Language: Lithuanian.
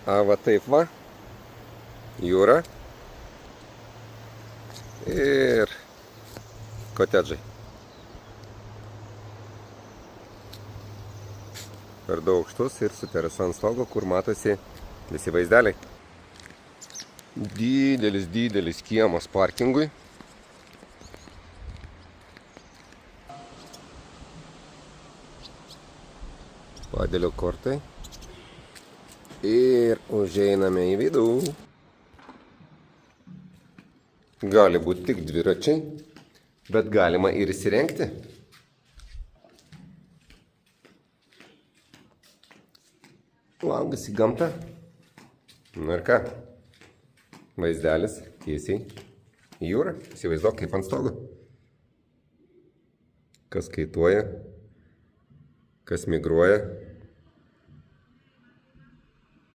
A va taip va, jūra ir kotedžai. Per 2 aukštus ir su terasa ant stogo, kur matosi visi vaizdeliai. Didelis kiemas parkingui. Padėlio kortai. Ir užeiname į vidų. Gali būti tik dviračiai, bet galima ir įsirengti. Langas į gamtą. Na ir ką? Vaizdelis tiesiai į jūrą. Įsivaizduok kaip ant stogo. Kas kaituoja, kas migruoja.